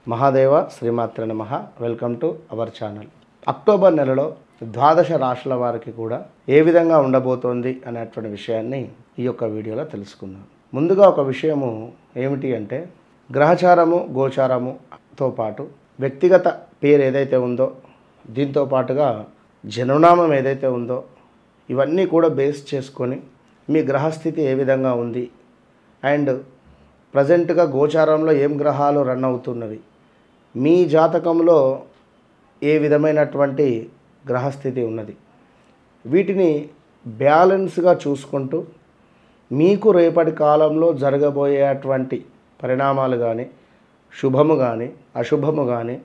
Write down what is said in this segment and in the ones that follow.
మహాదేవ శ్రీమాత్రే నమః. Welcome to our channel. October నెలలో ద్వాదశ రాశుల వారికి కూడా ఏ విధంగా ఉండబోతోంది అనేటువంటి విషయాన్ని ఈ యొక్క వీడియోలో తెలుసుకుందాం. ముందుగా ఒక విషయము ఏమిటి అంటే గ్రహచారము గోచారముతో పాటు వ్యక్తిగత పేరు ఏదైతే ఉందో దీంతో పాటుగా జన్మనామం ఏదైతే ఉందో ఇవన్నీ కూడా బేస్ చేసుకొని మీ గ్రహస్థితి ఏ విధంగా ఉంది అండ్ ప్రజెంట్గా గోచారంలో ఏం గ్రహాలు రన్ అవుతున్నవి, మీ జాతకంలో ఏ విధమైనటువంటి గ్రహస్థితి ఉన్నది, వీటిని బ్యాలెన్స్గా చూసుకుంటూ మీకు రేపటి కాలంలో జరగబోయేటువంటి పరిణామాలు కానీ శుభము కానీ అశుభము కానీ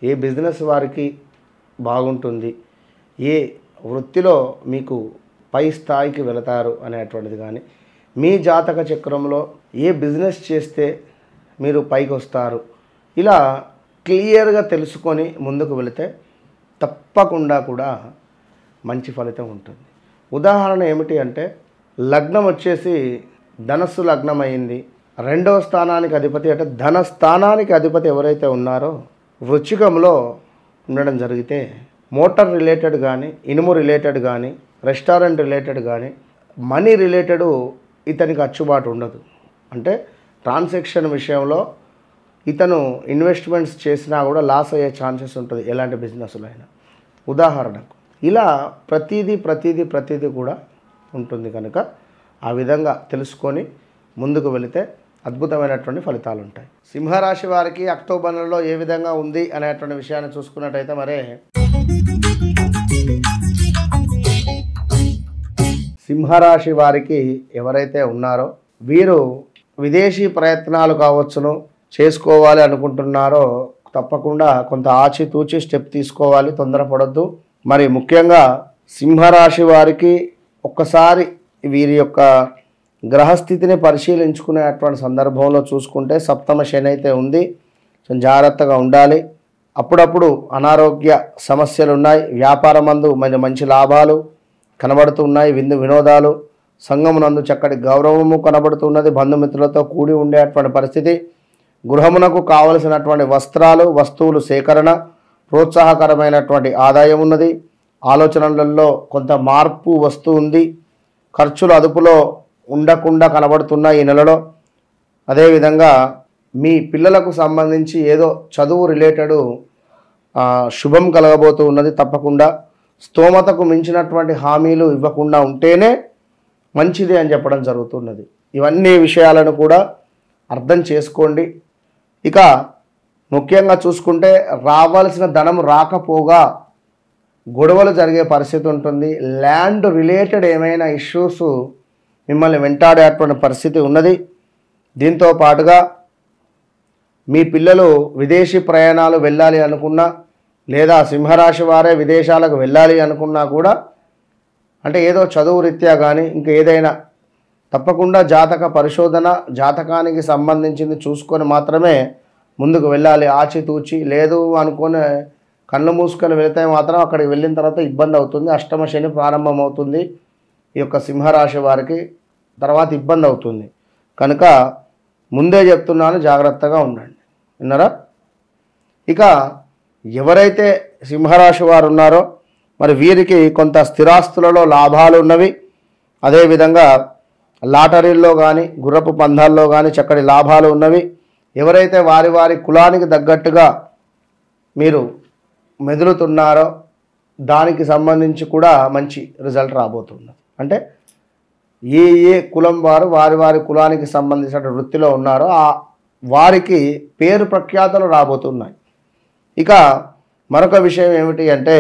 ఏ బిజినెస్ వారికి బాగుంటుంది, ఏ వృత్తిలో మీకు పై స్థాయికి వెళతారు అనేటువంటిది కానీ, మీ జాతక చక్రంలో ఏ బిజినెస్ చేస్తే మీరు పైకి వస్తారు, ఇలా క్లియర్గా తెలుసుకొని ముందుకు వెళితే తప్పకుండా కూడా మంచి ఫలితం ఉంటుంది. ఉదాహరణ ఏమిటి అంటే లగ్నం వచ్చేసి ధనస్సు లగ్నం అయింది, రెండవ స్థానానికి అధిపతి అంటే ధన స్థానానికి అధిపతి ఎవరైతే ఉన్నారో వృశ్చికంలో ఉండడం జరిగితే మోటార్ రిలేటెడ్ కానీ ఇనుము రిలేటెడ్ కానీ రెస్టారెంట్ రిలేటెడ్ కానీ మనీ రిలేటెడ్ ఇతనికి అచ్చుబాటు ఉండదు. అంటే ట్రాన్సాక్షన్ విషయంలో ఇతను ఇన్వెస్ట్మెంట్స్ చేసినా కూడా లాస్ అయ్యే ఛాన్సెస్ ఉంటుంది ఎలాంటి బిజినెస్లో అయినా. ఉదాహరణకు ఇలా ప్రతిదీ కూడా ఉంటుంది కనుక ఆ విధంగా తెలుసుకొని ముందుకు వెళితే అద్భుతమైనటువంటి ఫలితాలు ఉంటాయి. సింహరాశి వారికి అక్టోబర్ నెలలో ఏ విధంగా ఉంది అనేటువంటి విషయాన్ని చూసుకున్నట్టయితే మరే సింహరాశి వారికి ఎవరైతే ఉన్నారో వీరు విదేశీ ప్రయత్నాలు కావచ్చును చేసుకోవాలి అనుకుంటున్నారో తప్పకుండా కొంత ఆచితూచి స్టెప్ తీసుకోవాలి, తొందరపడొద్దు. మరి ముఖ్యంగా సింహరాశి వారికి ఒక్కసారి వీరి యొక్క గ్రహస్థితిని పరిశీలించుకునేటువంటి సందర్భంలో చూసుకుంటే సప్తమ శని అయితే ఉంది, జాగ్రత్తగా ఉండాలి. అప్పుడప్పుడు అనారోగ్య సమస్యలు ఉన్నాయి, వ్యాపారమందు మంచి లాభాలు కనబడుతున్నాయి, వినోదాలు, సంఘమునందు చక్కటి గౌరవము కనబడుతున్నది, బంధుమిత్రులతో కూడి ఉండేటువంటి పరిస్థితి, గృహమునకు కావలసినటువంటి వస్తువులు సేకరణ, ప్రోత్సాహకరమైనటువంటి ఆదాయం ఉన్నది, ఆలోచనలలో కొంత మార్పు వస్తుంది, ఖర్చులు అదుపులో ఉండకుండా కనబడుతున్న ఈ నెలలో. అదేవిధంగా మీ పిల్లలకు సంబంధించి ఏదో చదువు రిలేటెడ్ శుభం కలగబోతూ ఉన్నది. తప్పకుండా స్తోమతకు మించినటువంటి హామీలు ఇవ్వకుండా ఉంటేనే మంచిది అని చెప్పడం జరుగుతున్నది. ఇవన్నీ విషయాలను కూడా అర్థం చేసుకోండి. ఇక ముఖ్యంగా చూసుకుంటే రావాల్సిన ధనం రాకపోగా గొడవలు జరిగే పరిస్థితి ఉంటుంది. ల్యాండ్ రిలేటెడ్ ఏమైనా ఇష్యూస్ మిమ్మల్ని వెంటాడేటువంటి పరిస్థితి ఉన్నది. దీంతో పాటుగా మీ పిల్లలు విదేశీ ప్రయాణాలు వెళ్ళాలి అనుకున్నా లేదా సింహరాశి వారే విదేశాలకు వెళ్ళాలి అనుకున్నా కూడా అంటే ఏదో చదువు రీత్యా కానీ ఇంకా ఏదైనా తప్పకుండా జాతక పరిశోధన జాతకానికి సంబంధించింది చూసుకొని మాత్రమే ముందుకు వెళ్ళాలి. ఆచితూచి లేదు అనుకొని కళ్ళు మూసుకొని వెళితే మాత్రం అక్కడికి వెళ్ళిన తర్వాత ఇబ్బంది అవుతుంది. అష్టమ శని ప్రారంభమవుతుంది ఈ యొక్క సింహరాశి వారికి, తర్వాత ఇబ్బంది అవుతుంది కనుక ముందే చెప్తున్నాను, జాగ్రత్తగా ఉండండి. విన్నారా? ఇక ఎవరైతే సింహరాశి వారు ఉన్నారో మరి వీరికి కొంత స్థిరాస్తులలో లాభాలు ఉన్నవి, అదేవిధంగా లాటరీల్లో కానీ గుర్రపు పందాల్లో కానీ చక్కటి లాభాలు ఉన్నవి. ఎవరైతే వారి కులానికి తగ్గట్టుగా మీరు మెదులుతున్నారో దానికి సంబంధించి కూడా మంచి రిజల్ట్ రాబోతున్నది. అంటే ఏ కులం వారు వారి కులానికి సంబంధించిన వృత్తిలో ఉన్నారో వారికి పేరు ప్రఖ్యాతలు రాబోతున్నాయి. ఇక మరొక విషయం ఏమిటి అంటే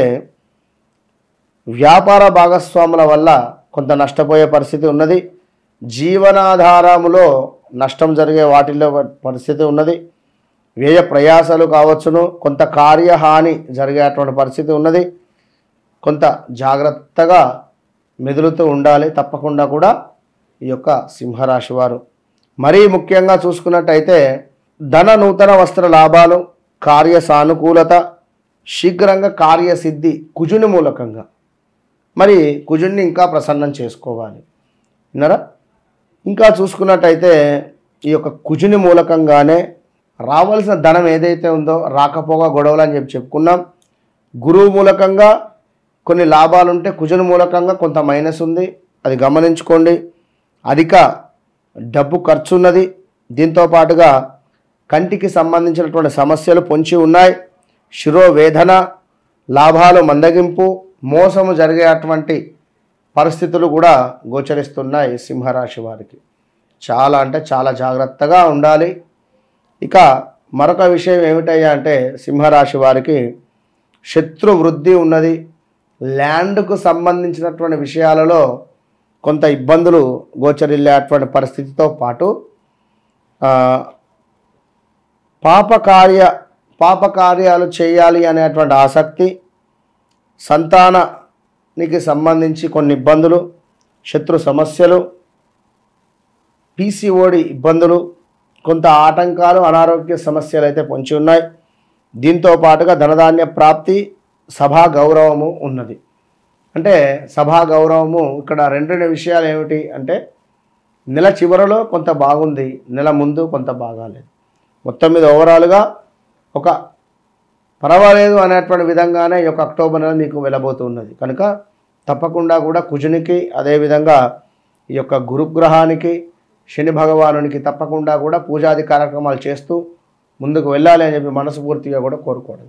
వ్యాపార భాగస్వాముల వల్ల కొంత నష్టపోయే పరిస్థితి ఉన్నది. జీవనాధారములో నష్టం జరిగే వాటిల్లో పరిస్థితి ఉన్నది. వ్యయ ప్రయాసాలు కావచ్చును, కొంత కార్యహాని జరిగేటువంటి పరిస్థితి ఉన్నది. కొంత జాగ్రత్తగా మెదులుతూ ఉండాలి తప్పకుండా కూడా ఈ యొక్క సింహరాశి వారు. మరీ ముఖ్యంగా చూసుకున్నట్టయితే ధన నూతన వస్త్ర లాభాలు, కార్య సానుకూలత, శీఘ్రంగా కార్యసిద్ధి కుజుని మూలకంగా. మరి కుజుడిని ఇంకా ప్రసన్నం చేసుకోవాలి. విన్నారా? ఇంకా చూసుకున్నట్టయితే ఈ యొక్క కుజుని మూలకంగానే రావాల్సిన ధనం ఏదైతే ఉందో రాకపోగా గొడవలు అని చెప్పుకున్నాం. గురువు మూలకంగా కొన్ని లాభాలు ఉంటే కుజుని మూలకంగా కొంత మైనస్ ఉంది, అది గమనించుకోండి. అధిక డబ్బు ఖర్చు ఉన్నది. దీంతో పాటుగా కంటికి సంబంధించినటువంటి సమస్యలు పొంచి ఉన్నాయి. శిరోవేదన, లాభాలు మందగింపు, మోసము జరిగేటువంటి పరిస్థితులు కూడా గోచరిస్తున్నాయి సింహరాశి వారికి. చాలా అంటే చాలా జాగ్రత్తగా ఉండాలి. ఇక మరొక విషయం ఏమిటయ్యా అంటే సింహరాశి వారికి శత్రు వృద్ధి ఉన్నది. ల్యాండ్కు సంబంధించినటువంటి విషయాలలో కొంత ఇబ్బందులు గోచరిల్లేటువంటి పరిస్థితితో పాటు పాపకార్యాలు చేయాలి అనేటువంటి ఆసక్తి, సంతానానికి సంబంధించి కొన్ని ఇబ్బందులు, శత్రు సమస్యలు, పీసీఓడి ఇబ్బందులు, కొంత ఆటంకాలు, అనారోగ్య సమస్యలు అయితే పొంచి ఉన్నాయి. దీంతో పాటుగా ధనధాన్య ప్రాప్తి, సభా గౌరవము ఉన్నది. అంటే సభా గౌరవము ఇక్కడ రెండు విషయాలు ఏమిటి అంటే నెల చివరలో కొంత బాగుంది, నెల ముందు కొంత బాగాలేదు. మొత్తం మీద ఓవరాల్గా ఒక పర్వాలేదు అనేటువంటి విధంగానే ఈ యొక్క అక్టోబర్ నెల మీకు వెళ్ళబోతున్నది. కనుక తప్పకుండా కూడా కుజునికి, అదేవిధంగా ఈ యొక్క గురుగ్రహానికి, శని భగవానునికి తప్పకుండా కూడా పూజాది కార్యక్రమాలు చేస్తూ ముందుకు వెళ్ళాలి అని చెప్పి మనస్ఫూర్తిగా కూడా కోరుకోవడం.